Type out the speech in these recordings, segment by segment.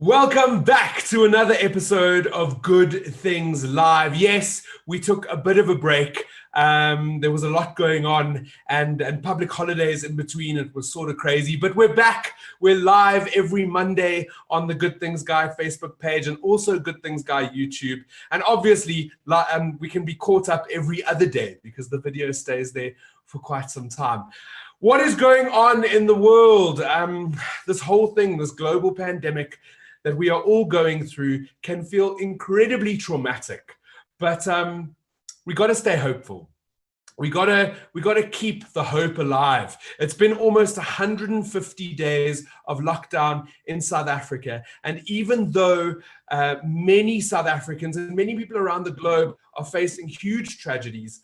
Welcome back to another episode of Good Things Live. Yes, we took a bit of a break. There was a lot going on and public holidays in between. It was sort of crazy, but we're back. We're live every Monday on the Good Things Guy Facebook page and also Good Things Guy YouTube. And obviously, we can be caught up every other day because the video stays there for quite some time. What is going on in the world? This whole thing, this global pandemic that we are all going through can feel incredibly traumatic, but we got to stay hopeful. We gotta keep the hope alive. It's been almost 150 days of lockdown in South Africa, and even though many South Africans and many people around the globe are facing huge tragedies,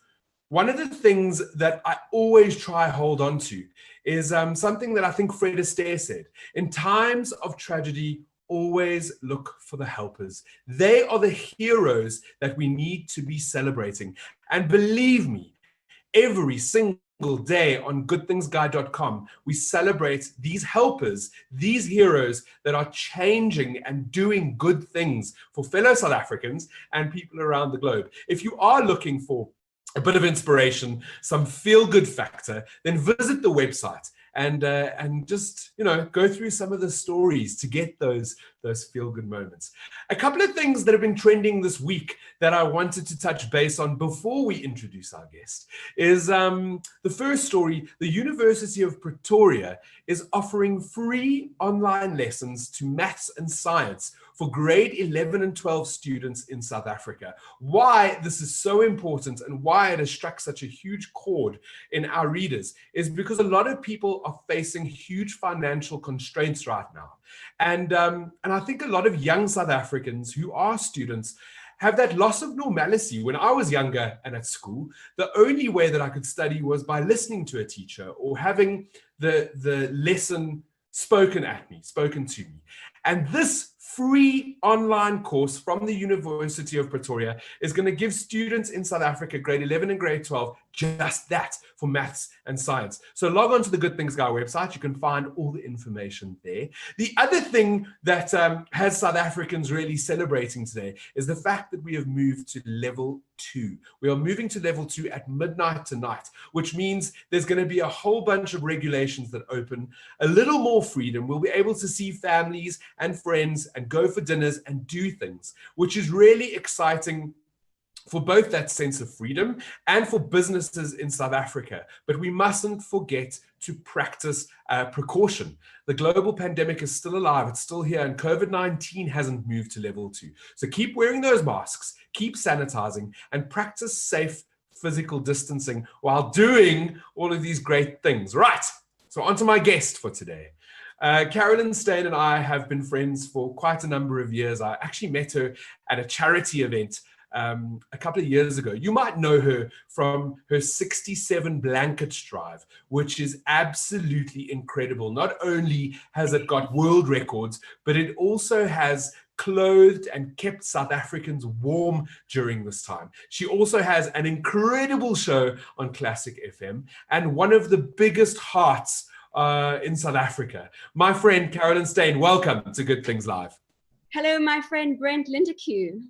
one of the things that I always try hold on to is something that I think Fred Astaire said: in times of tragedy, always look for the helpers. They are the heroes that we need to be celebrating. And believe me, every single day on goodthingsguy.com, we celebrate these helpers, these heroes that are changing and doing good things for fellow South Africans and people around the globe. If you are looking for a bit of inspiration, some feel-good factor, then visit the website and just, go through some of the stories to get those feel-good moments. A couple of things that have been trending this week that I wanted to touch base on before we introduce our guest is the first story. The University of Pretoria is offering free online lessons to maths and science for grade 11 and 12 students in South Africa. Why this is so important and why it has struck such a huge chord in our readers is because a lot of people are facing huge financial constraints right now. And I think a lot of young South Africans who are students have that loss of normalcy. When I was younger and at school, the only way that I could study was by listening to a teacher or having the lesson spoken to me. And this free online course from the University of Pretoria is going to give students in South Africa, grade 11 and grade 12, just that for maths and science. So log on to the Good Things Guy website. You can find all the information there. The other thing that has South Africans really celebrating today is the fact that we have moved to level 2. We are moving to level 2 at midnight tonight, which means there's going to be a whole bunch of regulations that open a little more freedom. We'll be able to see families and friends and go for dinners and do things, which is really exciting for both that sense of freedom and for businesses in South Africa. But we mustn't forget to practice precaution. The global pandemic is still alive, it's still here, and COVID-19 hasn't moved to level 2. So keep wearing those masks, keep sanitizing, and practice safe physical distancing while doing all of these great things. Right, so on to my guest for today. Carolyn Steyn and I have been friends for quite a number of years. I actually met her at a charity event a couple of years ago. You might know her from her 67 blankets drive, which is absolutely incredible. Not only has it got world records, but it also has clothed and kept South Africans warm during this time. She also has an incredible show on Classic FM and one of the biggest hearts in South Africa. My friend Carolyn Steyn, welcome to Good Things Live. Hello, my friend Brent Lindeque.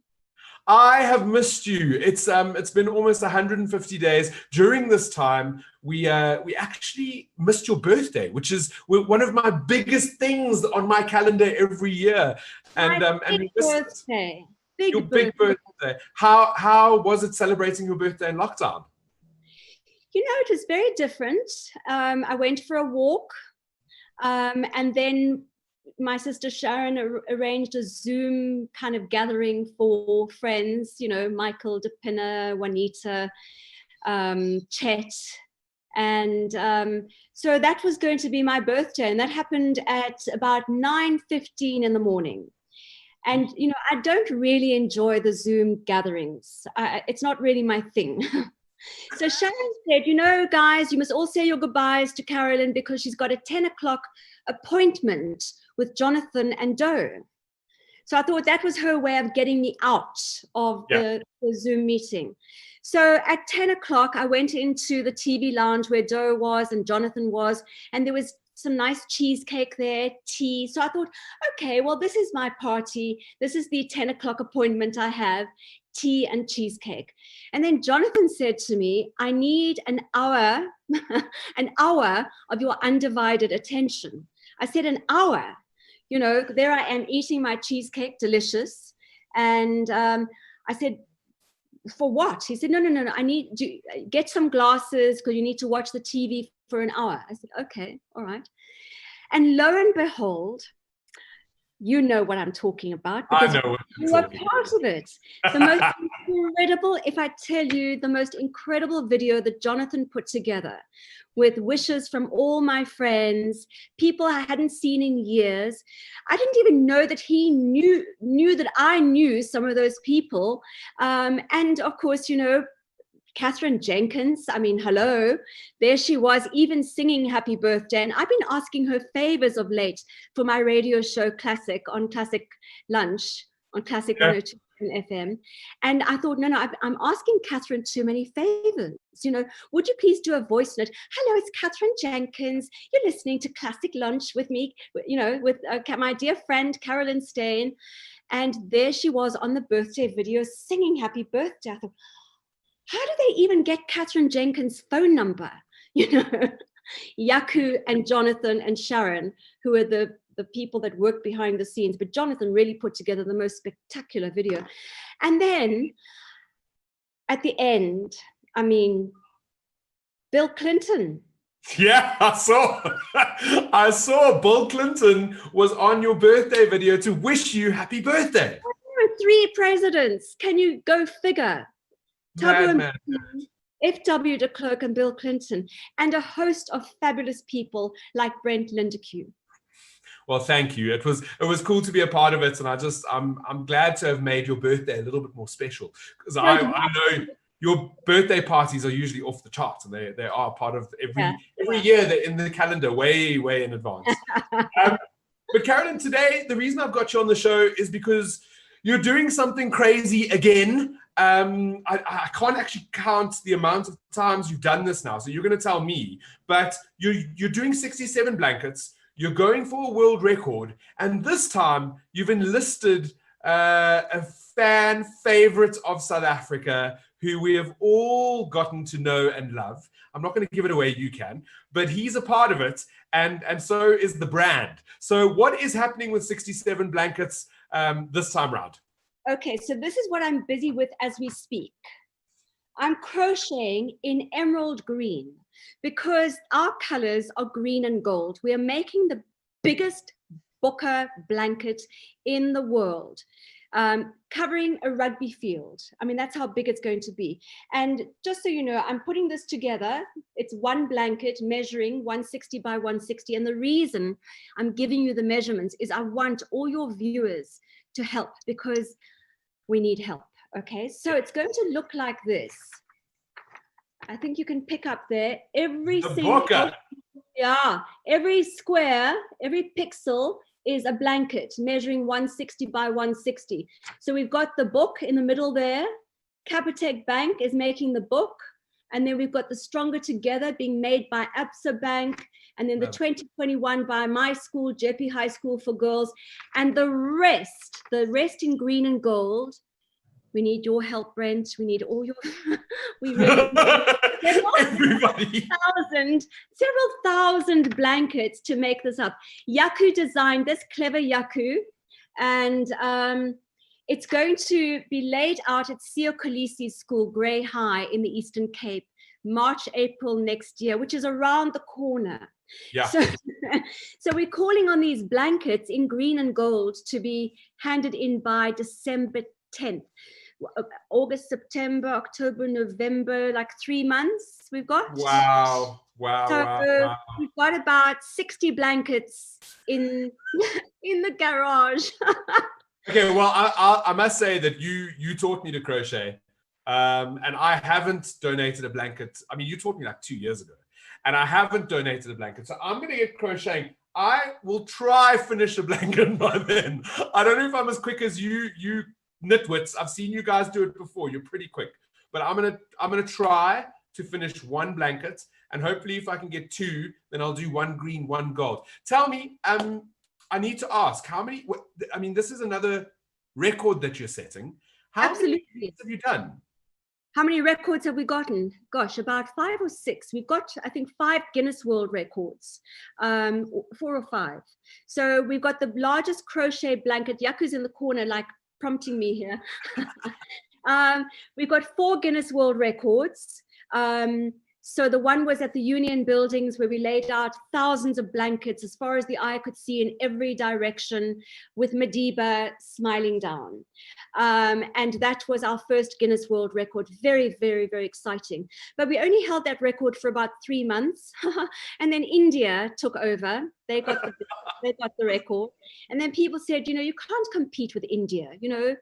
I have missed you. It's been almost 150 days. During this time, we actually missed your birthday, which is one of my biggest things on my calendar every year. And big birthday. Your big birthday. How was it celebrating your birthday in lockdown? It was very different. I went for a walk, and then my sister Sharon arranged a Zoom kind of gathering for friends, Michael, Depina, Juanita, Chet. And so that was going to be my birthday. And that happened at about 9:15 in the morning. And, I don't really enjoy the Zoom gatherings. It's not really my thing. So Sharon said, guys, you must all say your goodbyes to Carolyn because she's got a 10 o'clock appointment with Jonathan and Doe. So I thought that was her way of getting me out of the Zoom meeting. So at 10 o'clock, I went into the TV lounge where Doe was and Jonathan was, and there was some nice cheesecake there, tea. So I thought, okay, well, this is my party. This is the 10 o'clock appointment I have, tea and cheesecake. And then Jonathan said to me, I need an hour, an hour of your undivided attention. I said, an hour. You know, there I am eating my cheesecake, delicious. And I said, for what? He said, no, I need to get some glasses because you need to watch the TV for an hour. I said, okay, all right. And lo and behold, you know what I'm talking about because I know what you were part of it. The most incredible, if I tell you, the most incredible video that Jonathan put together with wishes from all my friends, people I hadn't seen in years. I didn't even know that he knew that I knew some of those people. And of course, you know, Catherine Jenkins, I mean, hello, there she was, even singing happy birthday. And I've been asking her favors of late for my radio show Classic on Classic Lunch on Classic 102 FM. And I thought, no, I'm asking Catherine too many favors. You know, would you please do a voice note? Hello, it's Catherine Jenkins. You're listening to Classic Lunch with me, you know, with my dear friend, Carolyn Steyn. And there she was on the birthday video singing happy birthday. I thought, how do they even get Catherine Jenkins' phone number? You know, Yaku and Jonathan and Sharon, who are the people that work behind the scenes, but Jonathan really put together the most spectacular video. And then at the end, I mean, Bill Clinton. Yeah, I saw Bill Clinton was on your birthday video to wish you happy birthday. 3 presidents. Can you go figure? F.W. de Klerk and Bill Clinton, and a host of fabulous people like Brent Lindeque. Well, thank you. It was cool to be a part of it, and I'm glad to have made your birthday a little bit more special because I know your birthday parties are usually off the charts, and they are part of every year. They're in the calendar way in advance. But Carolyn, today the reason I've got you on the show is because you're doing something crazy again. I can't actually count the amount of times you've done this now, so you're going to tell me. But you're doing 67 blankets. You're going for a world record, and this time you've enlisted a fan favorite of South Africa who we have all gotten to know and love. I'm not going to give it away, you can, but he's a part of it, and so is the brand. So what is happening with 67 blankets this time round? Okay, so this is what I'm busy with as we speak. I'm crocheting in emerald green because our colors are green and gold. We are making the biggest bokker blanket in the world, covering a rugby field. I mean, that's how big it's going to be. And just so you know, I'm putting this together. It's one blanket measuring 160 by 160. And the reason I'm giving you the measurements is I want all your viewers to help because we need help. Okay, so it's going to look like this. I think you can pick up there every square, every pixel is a blanket measuring 160 by 160. So we've got the book in the middle there. Capitec Bank is making the book, and then we've got the Stronger Together being made by Absa Bank, and then the 2021 by my school, Jeppe High School for Girls, and the rest in green and gold. We need your help, Brent. We need all your, we really need several thousand blankets to make this up. Yaku designed this, clever Yaku, and it's going to be laid out at Sio Kolisi's school, Grey High in the Eastern Cape, March, April next year, which is around the corner. Yeah. So we're calling on these blankets in green and gold to be handed in by December 10th. August, September, October, November, like 3 months we've got. Wow. We've got about 60 blankets in the garage. Okay, well, I must say that you taught me to crochet, and I haven't donated a blanket. I mean, you taught me like 2 years ago, and I haven't donated a blanket. So I'm going to get crocheting. I will try finish a blanket by then. I don't know if I'm as quick as you nitwits. I've seen you guys do it before. You're pretty quick, but I'm gonna try to finish one blanket, and hopefully if I can get 2, then I'll do 1 green, 1 gold. Tell me, I need to ask, how many, I mean, this is another record that you're setting. How Absolutely. many have you done? How many records have we gotten? Gosh, about 5 or 6. We've got, I think, 5 Guinness World Records, 4 or 5. So we've got the largest crochet blanket. Yaku's in the corner, like prompting me here. We've got 4 Guinness World Records. So the one was at the Union Buildings, where we laid out thousands of blankets as far as the eye could see in every direction, with Madiba smiling down. And that was our first Guinness World Record. Very, very, very exciting. But we only held that record for about 3 months. And then India took over. They got the record. And then people said, you can't compete with India. A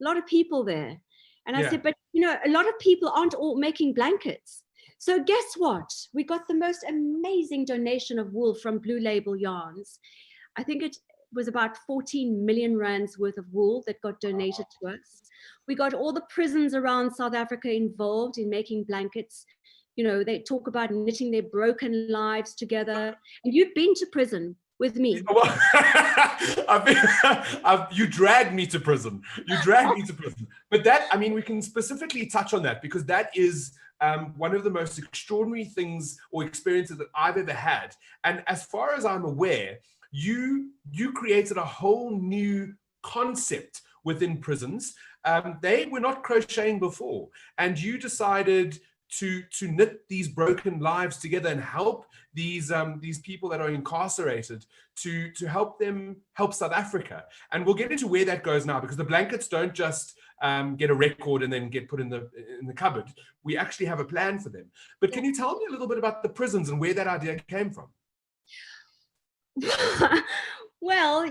lot of people there. And I said, but, a lot of people aren't all making blankets. So guess what? We got the most amazing donation of wool from Blue Label Yarns. I think it was about 14 million rands worth of wool that got donated to us. We got all the prisons around South Africa involved in making blankets. They talk about knitting their broken lives together. And you've been to prison with me. Well, you dragged me to prison. But that, I mean, we can specifically touch on that, because that is one of the most extraordinary things or experiences that I've ever had. And as far as I'm aware, you created a whole new concept within prisons. They were not crocheting before, and you decided to knit these broken lives together and help these people that are incarcerated, to help South Africa. And we'll get into where that goes now, because the blankets don't just get a record and then get put in the cupboard. We actually have a plan for them. But can you tell me a little bit about the prisons and where that idea came from? Well,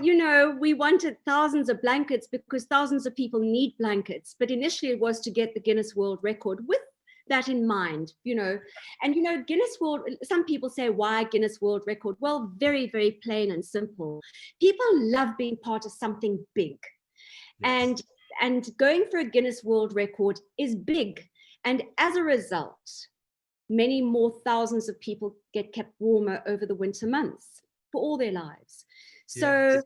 we wanted thousands of blankets because thousands of people need blankets. But initially it was to get the Guinness World Record with that in mind, And, Guinness World, some people say, why Guinness World Record? Well, very, very plain and simple. People love being part of something big. Yes. And going for a Guinness World Record is big. And as a result, many more thousands of people get kept warmer over the winter months for all their lives. So yes.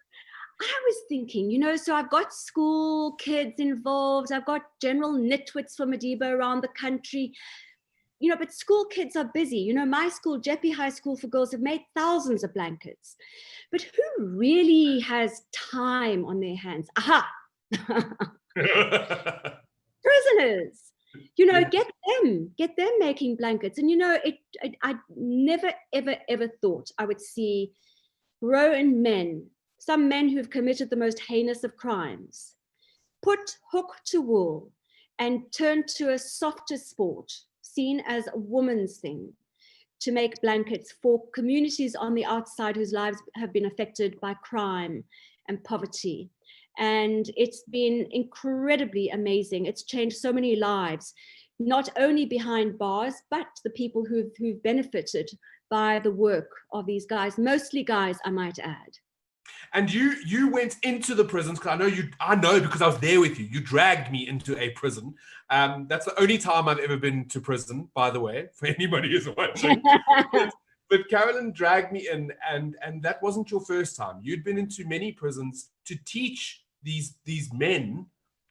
I was thinking, so I've got school kids involved. I've got general nitwits for Madiba around the country, but school kids are busy. My school, Jeppe High School for Girls, have made thousands of blankets. But who really has time on their hands? Aha! Prisoners. Get them making blankets. And, I never, ever, ever thought I would see grown men, some men who've committed the most heinous of crimes, put hook to wool and turn to a softer sport, seen as a woman's thing, to make blankets for communities on the outside whose lives have been affected by crime and poverty. And it's been incredibly amazing. It's changed so many lives, not only behind bars, but the people who've benefited by the work of these guys, mostly guys, I might add. And you went into the prisons, because I know because I was there with you. You dragged me into a prison. That's the only time I've ever been to prison, by the way, for anybody who's watching. But Carolyn dragged me in, and that wasn't your first time. You'd been into many prisons to teach these men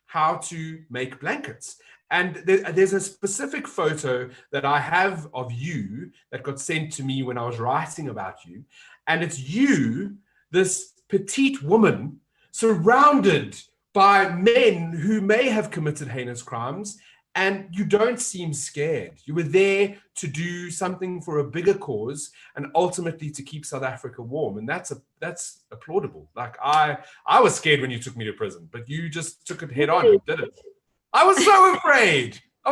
how to make blankets. And there's a specific photo that I have of you that got sent to me when I was writing about you. And it's you, this petite woman, surrounded by men who may have committed heinous crimes, and you don't seem scared. You were there to do something for a bigger cause and ultimately to keep South Africa warm. And that's applaudable. Like I was scared when you took me to prison, but you just took it head on and did it. I was so afraid. A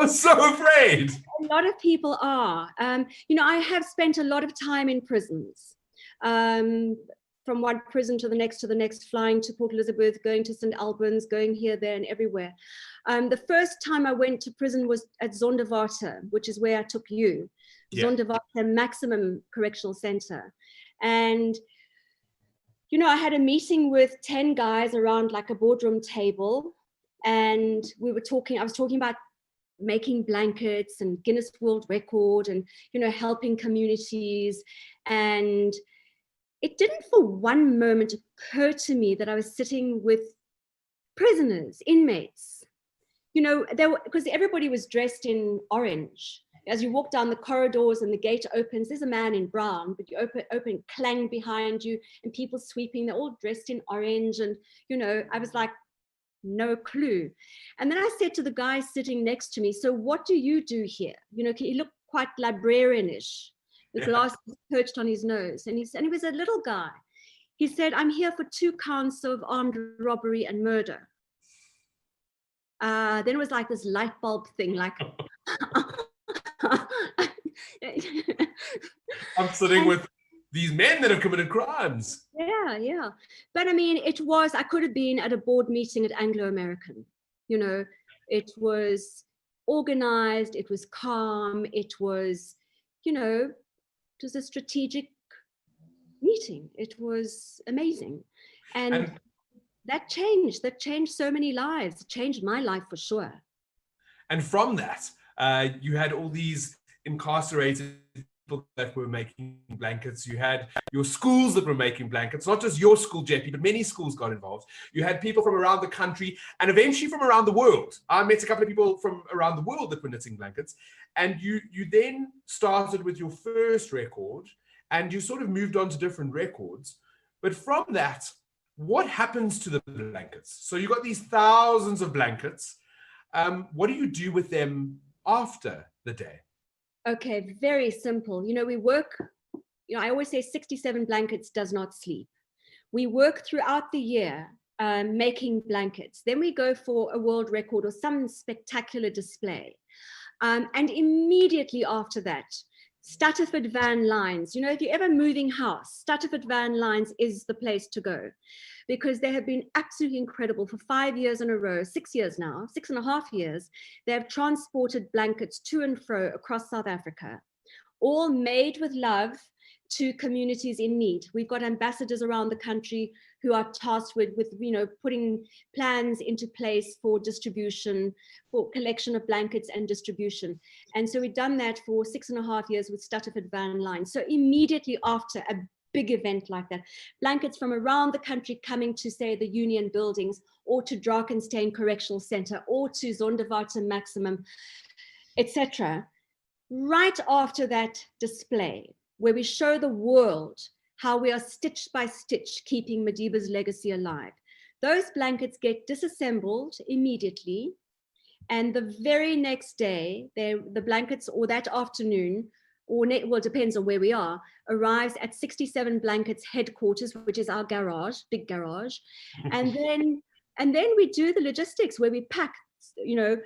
lot of people are. I have spent a lot of time in prisons. From one prison to the next, flying to Port Elizabeth, going to St. Albans, going here, there, and everywhere. The first time I went to prison was at Zonderwater, which is where I took you. Yeah. Zonderwater Maximum Correctional Center. And, I had a meeting with 10 guys around like a boardroom table. And I was talking about making blankets and Guinness World Record and, you know, helping communities. And it didn't for one moment occur to me that I was sitting with prisoners, inmates, you know, because everybody was dressed in orange. As you walk down the corridors and the gate opens, there's a man in brown, but you open clang behind you and people sweeping, they're all dressed in orange. And, you know, I was like, no clue. And then I said to the guy sitting next to me, so what do you do here? You know, he looked quite librarianish, the glasses perched on his nose. And he was a little guy. He said, I'm here for 2 counts of armed robbery and murder. Then it was like this light bulb thing, like, I'm sitting with these men that have committed crimes. Yeah. But I mean, I could have been at a board meeting at Anglo American, you know, it was organized, it was calm, it was, you know, it was a strategic meeting. It was amazing. And that changed so many lives. It changed my life for sure. And from that, you had all these incarcerated people that were making blankets. You had your schools that were making blankets, not just your school, Jeppy, but many schools got involved. You had people from around the country and eventually from around the world. I met a couple of people from around the world that were knitting blankets. And you then started with your first record and you sort of moved on to different records. But from that, what happens to the blankets? So you got these thousands of blankets. What do you do with them after the day? Okay, very simple. You know, we work, you know, I always say 67 blankets does not sleep. We work throughout the year making blankets. Then we go for a world record or some spectacular display. And immediately after that, Stutterford van lines. You know, if you're ever moving house, Stutterford van lines is the place to go because they have been absolutely incredible for 5 years in a row, 6 years now, 6.5 years. They have transported blankets to and fro across South Africa, all made with love to communities in need. We've got ambassadors around the country who are tasked with you know, putting plans into place for distribution, for collection of blankets and distribution. And so we've done that for 6.5 years with Stutterford van lines. So immediately after a big event like that, blankets from around the country coming to, say, the union buildings or to Drakenstein Correctional Center or to Zonderwater Maximum, etc. Right after that display, where we show the world how we are stitch by stitch keeping Madiba's legacy alive. Those blankets get disassembled immediately. And the very next day, the blankets, or that afternoon, well, it depends on where we are, arrives at 67 Blankets headquarters, which is our garage, big garage. And then we do the logistics where we pack, you know,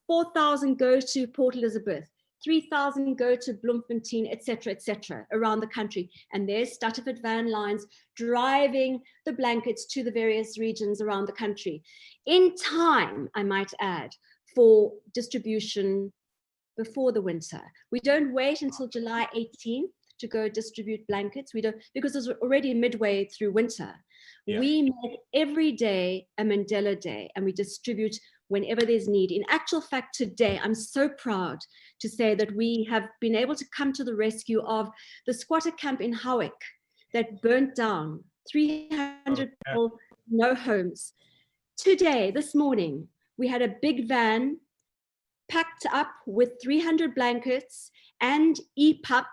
4,000 go to Port Elizabeth, 3,000 go to Bloemfontein, etc., around the country. And there's Stutterford van lines driving the blankets to the various regions around the country. In time, I might add, for distribution before the winter. We don't wait until July 18th to go distribute blankets. We don't, because it's already midway through winter. Yeah. We make every day a Mandela Day and we distribute whenever there's need. In actual fact, today, I'm so proud to say that we have been able to come to the rescue of the squatter camp in Howick that burnt down, 300 people, no homes. Today, this morning, we had a big van packed up with 300 blankets and EPUB,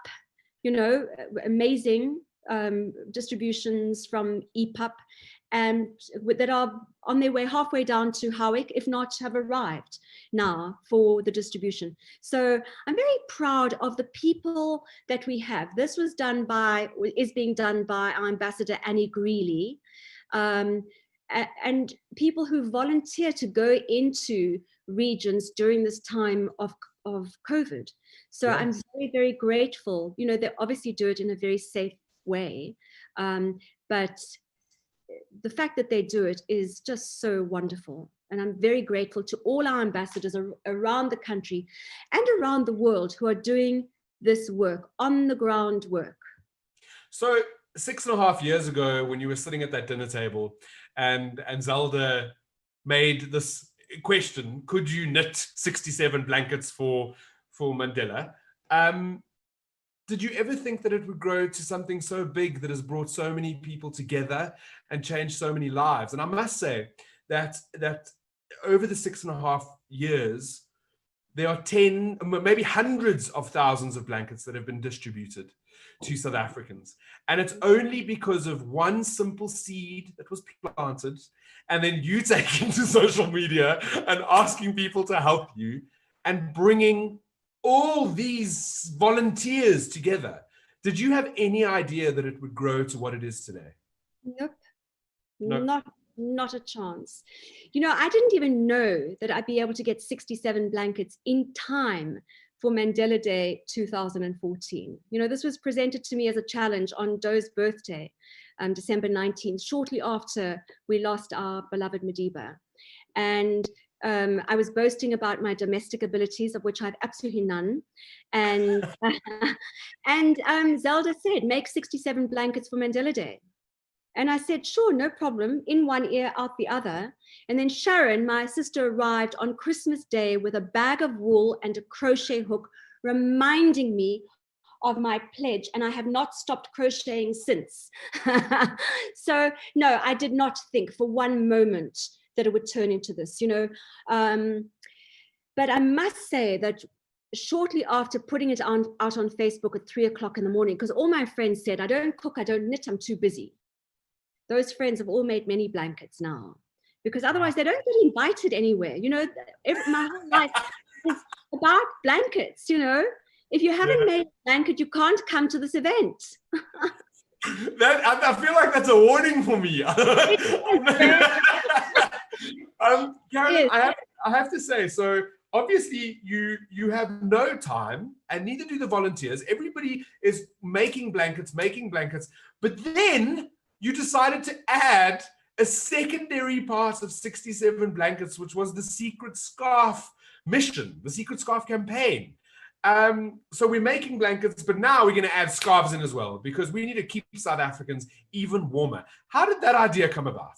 you know, amazing distributions from EPUB, and that are on their way halfway down to Howick, if not have arrived now for the distribution. So I'm very proud of the people that we have. This was is being done by our ambassador, Annie Greeley, and people who volunteer to go into regions during this time of COVID. So I'm very, very grateful. You know, they obviously do it in a very safe way, but the fact that they do it is just so wonderful. And I'm very grateful to all our ambassadors around the country and around the world who are doing this work, on the ground work. So 6.5 years ago, when you were sitting at that dinner table and Zelda made this question, could you knit 67 blankets for Mandela? Did you ever think that it would grow to something so big that has brought so many people together and changed so many lives? And I must say that over the 6.5 years, there are 10, maybe hundreds of thousands of blankets that have been distributed to South Africans. And it's only because of one simple seed that was planted, and then you taking to social media and asking people to help you and bringing all these volunteers together. Did you have any idea that it would grow to what it is today? Nope. No. Not a chance. You know, I didn't even know that I'd be able to get 67 blankets in time for Mandela Day 2014. You know, this was presented to me as a challenge on Doe's birthday, December 19th, shortly after we lost our beloved Madiba. And I was boasting about my domestic abilities, of which I have absolutely none. And, Zelda said, make 67 blankets for Mandela Day. And I said, sure, no problem, in one ear, out the other. And then Sharon, my sister, arrived on Christmas Day with a bag of wool and a crochet hook, reminding me of my pledge. And I have not stopped crocheting since. So no, I did not think for one moment that it would turn into this, you know. But I must say that shortly after putting it out on Facebook at 3 o'clock in the morning, because all my friends said, I don't cook, I don't knit, I'm too busy. Those friends have all made many blankets now, because otherwise they don't get invited anywhere. You know, my whole life is about blankets, you know. If you haven't made a blanket, you can't come to this event. I feel like that's a warning for me. Carolyn, I have to say, so obviously you have no time, and neither do the volunteers. Everybody is making blankets, but then you decided to add a secondary part of 67 blankets, which was the Secret Scarf mission, the Secret Scarf campaign. So we're making blankets, but now we're going to add scarves in as well, because we need to keep South Africans even warmer. How did that idea come about?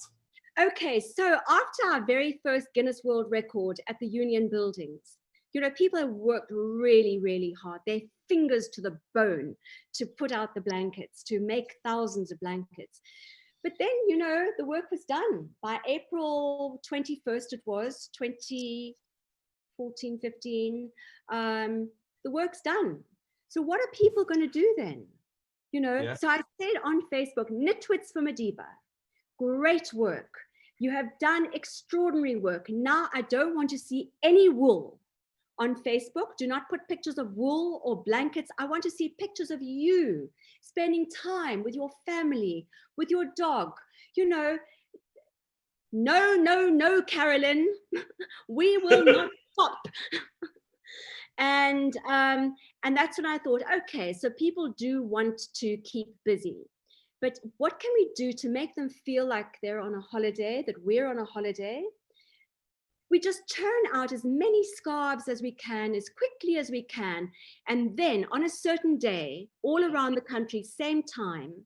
Okay, so after our very first Guinness World Record at the Union Buildings, you know, people have worked really, really hard, their fingers to the bone, to put out the blankets, to make thousands of blankets. But then, you know, the work was done. By April 21st, it was 2014, 15, the work's done. So what are people going to do then? You know, so I said on Facebook, Knitwits for Madiba, great work. You have done extraordinary work. Now I don't want to see any wool on Facebook. Do not put pictures of wool or blankets. I want to see pictures of you spending time with your family, with your dog. You know, no, Carolyn, we will not stop. And that's when I thought, okay, so people do want to keep busy. But what can we do to make them feel like they're on a holiday, that we're on a holiday? We just turn out as many scarves as we can, as quickly as we can. And then on a certain day, all around the country, same time,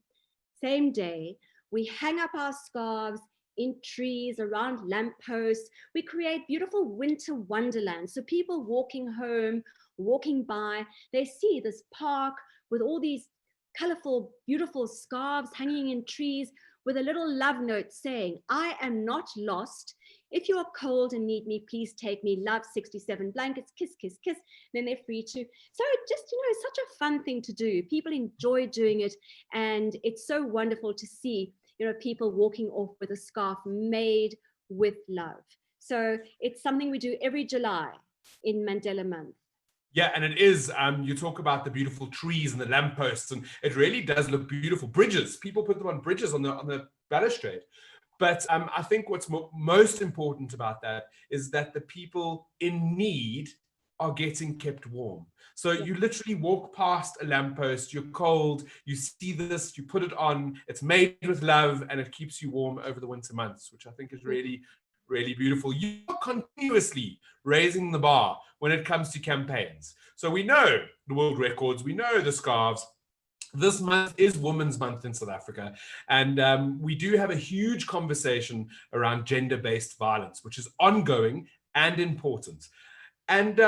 same day, we hang up our scarves in trees, around lampposts. We create beautiful winter wonderlands. So people walking home, walking by, they see this park with all these colorful, beautiful scarves hanging in trees with a little love note saying, I am not lost. If you are cold and need me, please take me. Love, 67 blankets, kiss, kiss, kiss. Then they're free to. So it just, you know, it's such a fun thing to do. People enjoy doing it. And it's so wonderful to see, you know, people walking off with a scarf made with love. So it's something we do every July in Mandela Month. Yeah, and it is, you talk about the beautiful trees and the lampposts, and it really does look beautiful. Bridges, people put them on bridges on the balustrade. But I think what's most important about that is that the people in need are getting kept warm. So you literally walk past a lamppost, you're cold, you see this, you put it on, it's made with love, and it keeps you warm over the winter months, which I think is really, really beautiful. You are continuously raising the bar when it comes to campaigns. So we know the world records, we know the scarves. This month is Women's Month in South Africa, and we do have a huge conversation around gender-based violence, which is ongoing and important. And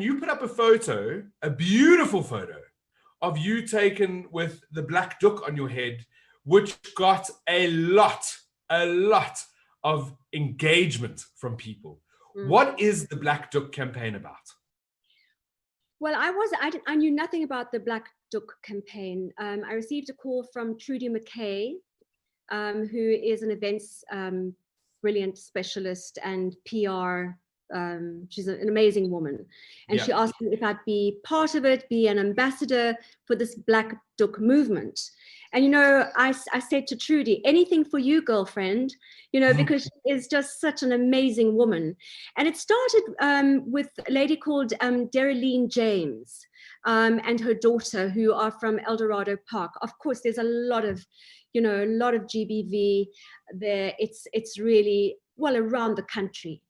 you put up a photo, a beautiful photo, of you taken with the black duck on your head, which got a lot of engagement from people. What is the Black Duck campaign about? Well, I knew nothing about the Black Duck campaign. I received a call from Trudy McKay, who is an events brilliant specialist and PR. She's an amazing woman. And she asked me if I'd be part of it, be an ambassador for this Black Duck movement. And, you know, I said to Trudy, anything for you, girlfriend, you know, because she is just such an amazing woman. And it started with a lady called Carolyns James and her daughter, who are from El Dorado Park. Of course, there's a lot of, you know, a lot of GBV there. It's really, well, around the country.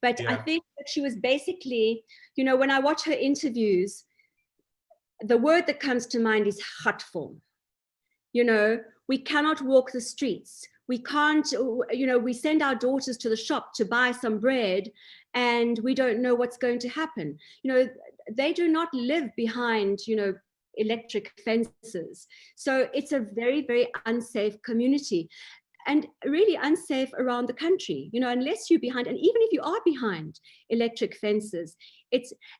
But I think that she was basically, you know, when I watch her interviews, the word that comes to mind is hurtful. You know, we cannot walk the streets. We can't, you know, we send our daughters to the shop to buy some bread and we don't know what's going to happen. You know, they do not live behind, you know, electric fences. So it's a very, very unsafe community and really unsafe around the country, you know, unless you're behind, and even if you are behind electric fences,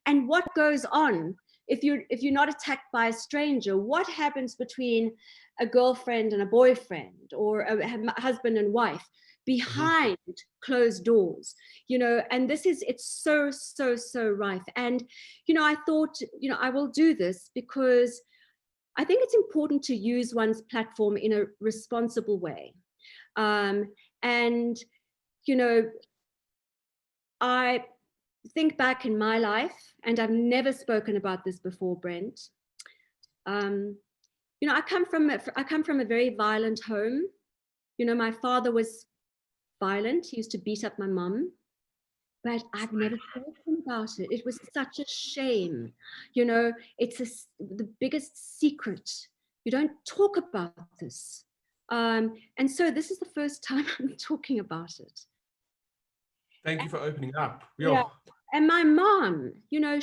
and what goes on if you're not attacked by a stranger? What happens between a girlfriend and a boyfriend, or a husband and wife behind closed doors, you know? And it's so rife. And, you know, I thought, you know, I will do this because I think it's important to use one's platform in a responsible way. And, you know, I think back in my life, and I've never spoken about this before, Brent. You know, I come from a very violent home. You know, my father was violent. He used to beat up my mum, but I've never spoken about it. It was such a shame. You know, it's the biggest secret. You don't talk about this. And so this is the first time I'm talking about it. Thank you for opening up. Yeah. And my mom, you know,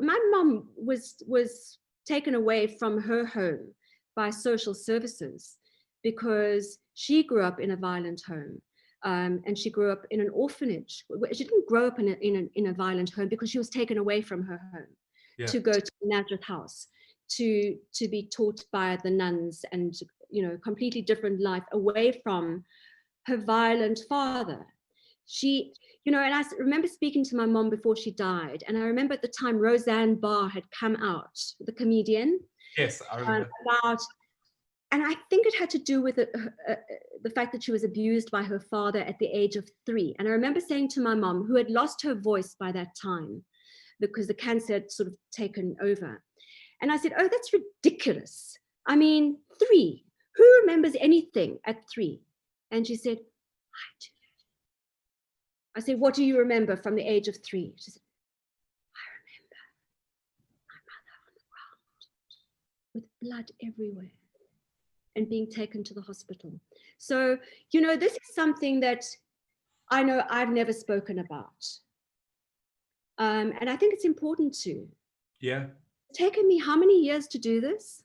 my mom was taken away from her home by social services because she grew up in a violent home. And she grew up in an orphanage. She didn't grow up in a violent home because she was taken away from her home to go to Nazareth House, to be taught by the nuns, and, you know, completely different life away from her violent father. She, you know, and I remember speaking to my mom before she died, and I remember at the time Roseanne Barr had come out, the comedian. Yes, I remember. And I think it had to do with the fact that she was abused by her father at the age of 3. And I remember saying to my mom, who had lost her voice by that time because the cancer had sort of taken over. And I said, oh, that's ridiculous. I mean, 3. Who remembers anything at 3? And she said, I do. I said, what do you remember from the age of 3? She said, I remember my mother on the ground with blood everywhere and being taken to the hospital. So, you know, this is something that I know I've never spoken about. And I think it's important to. Yeah. It's taken me how many years to do this?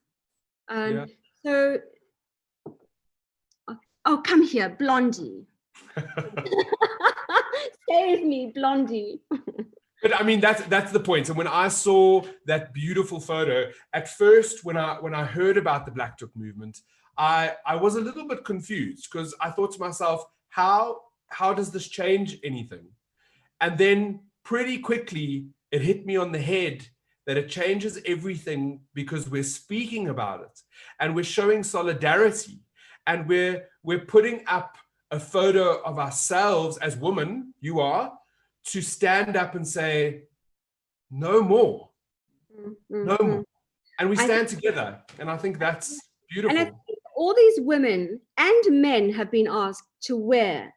So, oh, come here, Blondie. Save me, Blondie. But I mean, that's the point. And when I saw that beautiful photo, at first, when I heard about the Black Duck movement, I was a little bit confused because I thought to myself, how does this change anything? And then pretty quickly, it hit me on the head that it changes everything because we're speaking about it and we're showing solidarity and we're putting up a photo of ourselves as women, you are, to stand up and say, no more, no more. And we stand together. And I think that's beautiful. And I think all these women and men have been asked to wear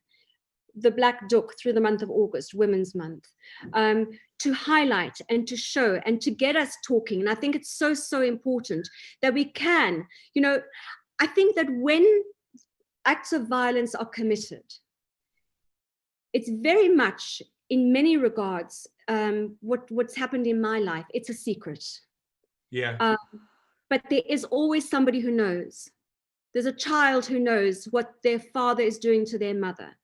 the Black Duck through the month of August, Women's Month, to highlight and to show and to get us talking. And I think it's so important that we can, you know, I think that when acts of violence are committed, it's very much in many regards, what's happened in my life, it's a secret. Yeah. But there is always somebody who knows. There's a child who knows what their father is doing to their mother.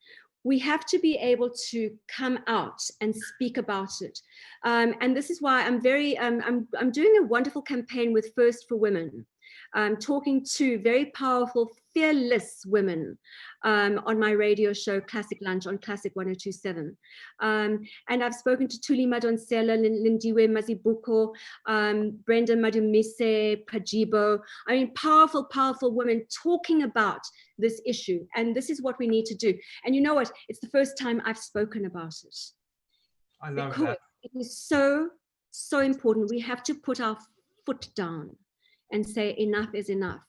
We have to be able to come out and speak about it. And this is why I'm doing a wonderful campaign with First for Women, talking to very powerful, fearless women on my radio show, Classic Lunch, on Classic 102.7. And I've spoken to Tuli Madonsela, Lindiwe Mazibuko, Brenda Madumise, Pajibo. I mean, powerful, powerful women talking about this issue. And this is what we need to do. And you know what? It's the first time I've spoken about it. I love because that. it is so, so important. We have to put our foot down and say enough is enough.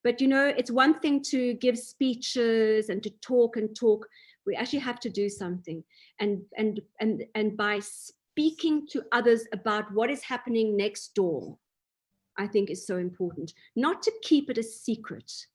But you know, it's one thing to give speeches and to talk and talk. We actually have to do something. And by speaking to others about what is happening next door, I think is so important. Not to keep it a secret.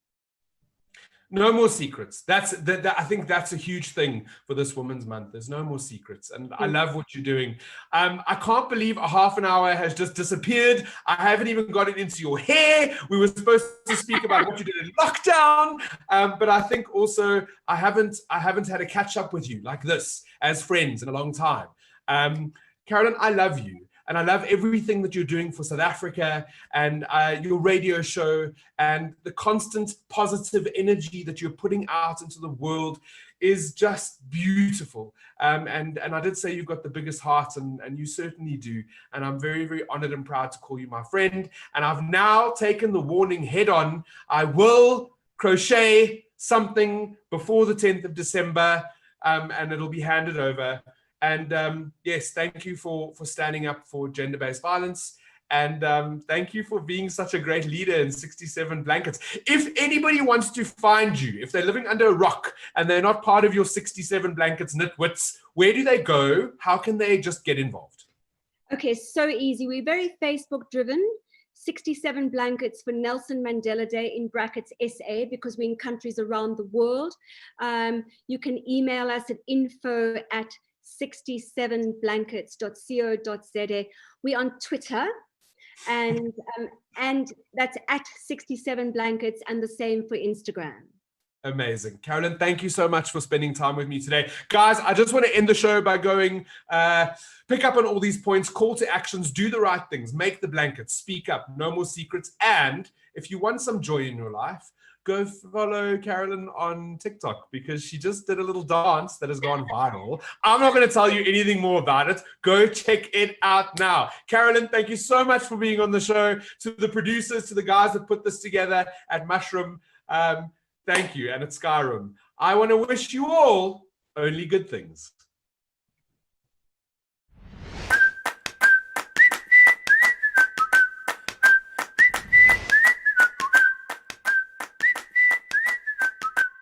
No more secrets. I think that's a huge thing for this Women's Month. There's no more secrets. And I love what you're doing. I can't believe a half an hour has just disappeared. I haven't even got it into your hair. We were supposed to speak about what you did in lockdown. But I think also I haven't had a catch up with you like this as friends in a long time. Carolyn, I love you. And I love everything that you're doing for South Africa and your radio show, and the constant positive energy that you're putting out into the world is just beautiful. And I did say you've got the biggest heart, and you certainly do. And I'm very, very honored and proud to call you my friend. And I've now taken the warning head on. I will crochet something before the 10th of December, and it'll be handed over. And yes, thank you for standing up for gender-based violence. And thank you for being such a great leader in 67 Blankets. If anybody wants to find you, if they're living under a rock and they're not part of your 67 Blankets nitwits, where do they go? How can they just get involved? Okay, so easy. We're very Facebook driven. 67 Blankets for Nelson Mandela Day, in brackets SA, because we're in countries around the world. You can email us at info@67blankets.co.za. We're on Twitter, and that's at 67 Blankets, and the same for Instagram. Amazing. Carolyn, thank you so much for spending time with me today. Guys, I just want to end the show by going, pick up on all these points, call to actions, do the right things, make the blankets, speak up, no more secrets. And if you want some joy in your life, go follow Carolyn on TikTok, because she just did a little dance that has gone viral. I'm not going to tell you anything more about it. Go check it out now. Carolyn, thank you so much for being on the show. To the producers, to the guys that put this together at Mushroom, thank you. And at Skyroom, I want to wish you all only good things.